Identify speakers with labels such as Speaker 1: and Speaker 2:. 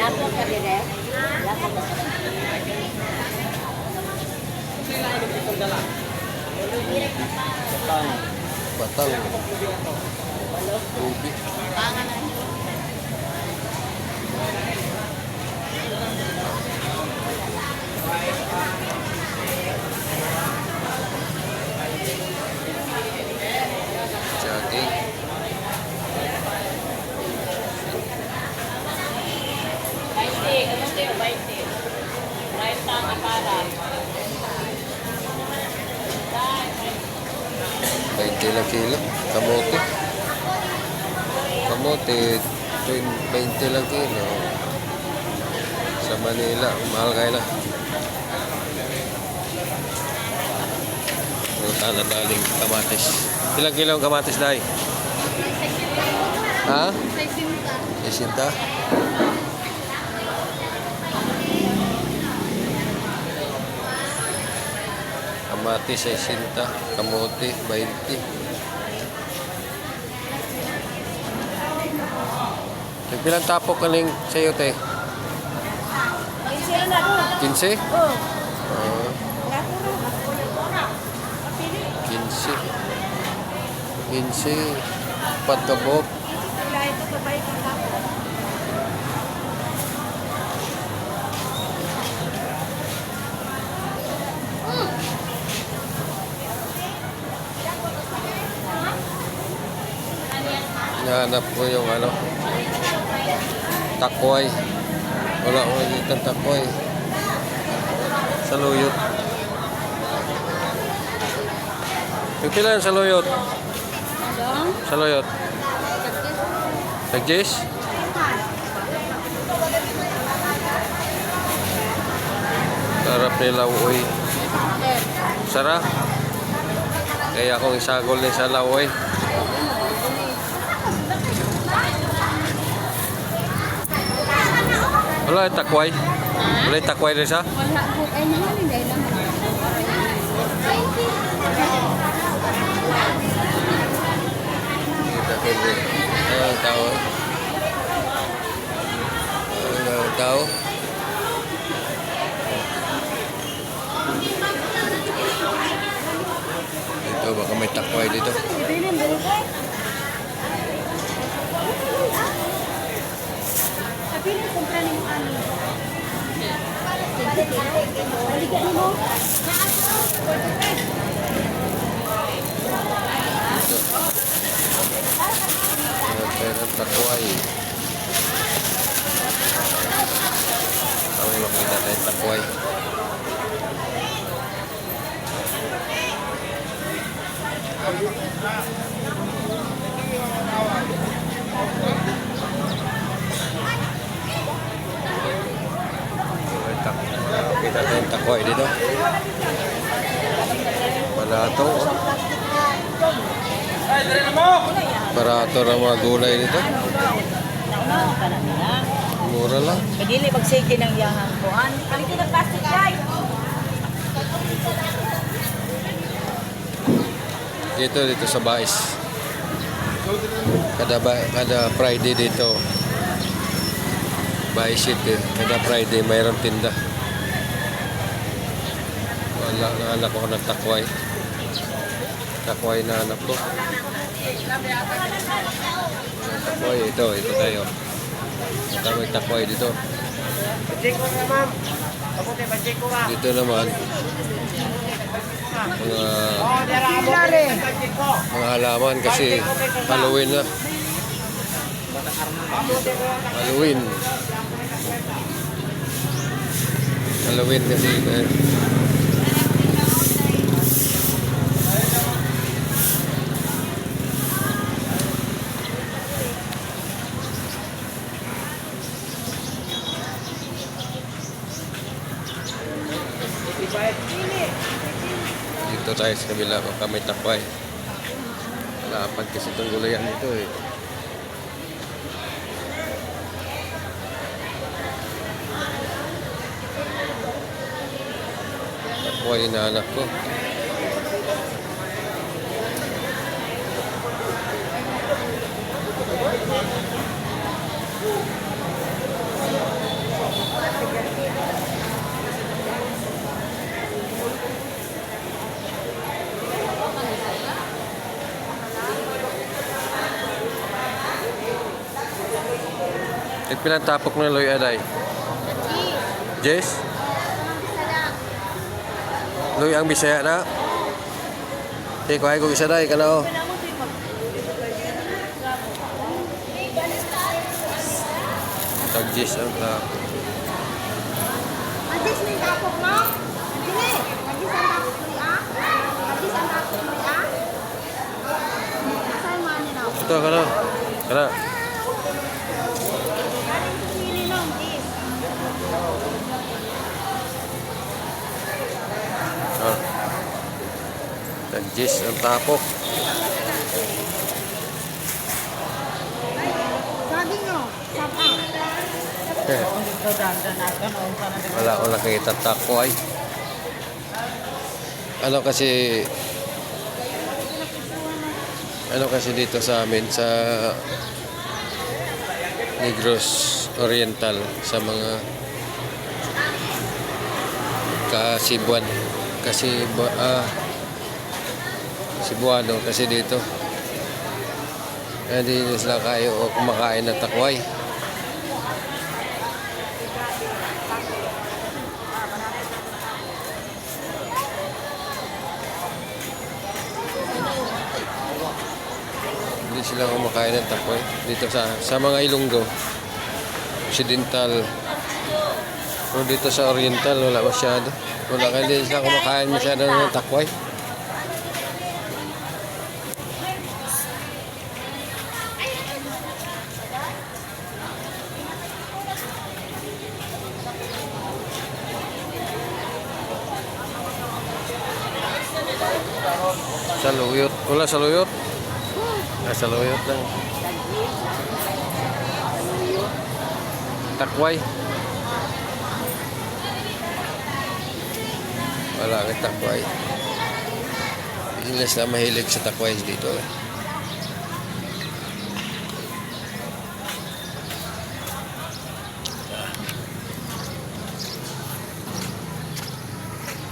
Speaker 1: Lapo ka rin eh. Lapo ka.
Speaker 2: Batang. Ruby. Jogging. Lang kilo. Kamote. Kamote, 20 lang kilo. Sa Manila, mahal kayo lang. Punta na daling kamatis. Ilang kilo ang kamatis dahi? Ha? 60. Kamatis 60, kamote 20. Nagbilang tapok ka lang sa'yo, te? 15? Oo. 15. 15. Patkabok. Nahanap ko yung ano, takway. Wala ko dito takway. Saluyot. Pagpila yung saluyot? Saluyot. Nag-jis? Sarap nila uy. Sarap. Kaya akong isagol na sa lawoy. Wala yung takway? Wala yung takway rin siya?
Speaker 1: Wala po. Ay, naman hindi lang.
Speaker 2: Kita ko rin. Ang tao. Ang tao. Dito, baka may takway dito.
Speaker 1: Pili kumpra ni mo ano. Balikan mo.
Speaker 2: Meron takway. Ang makita tayo takway. Kita tayong takway dito. Barato. Barato ng mga gulay dito. Mura lang.
Speaker 1: Kadili magsige ng yahan ko. Palitin ng plastic guys.
Speaker 2: Dito sa Bais. Kada Friday dito. Bais City. Kada Friday mayroong tinda. Wala na anak ko ng takway. Takway na anak ko. Takway ito tayo. May takway dito. Dito naman mga halaman kasi Halloween na. Halloween kasi dito tayo sa kabila baka may takway. Lapad kasi itong gulayan dito eh. Takway na anak ko. Nagpilang tapok na loy aday. Jess? Loy ang Bisaya na. Di ko ay ko isa day kana oh. Tag Jess ang tapok.
Speaker 3: Adis ning tapok mo. Dili. Adis ang tapok ni a. Adis ang tapok ni a. Saan man ni na?
Speaker 2: Ito kana. Kana.
Speaker 3: Galing pili nung dis.
Speaker 2: Ah. Tag Jess ang tapok.
Speaker 3: Sabi nyo, sapa.
Speaker 2: Wala ko nakita tako ay. Ano kasi dito sa amin sa Negros Oriental sa mga Kasibuan Cebuano kasi dito hindi sila kayo o kumakain ng takway. Hindi sila kumakain ng takway dito sa mga Ilonggo Occidental, pero dito sa Oriental wala masyado. Hindi sila kumakain masyado ng takway. Saluyot. Wala saluyot. Saluyot lang. Takway. Wala may takway. Hindi sila mahilig sa takway dito.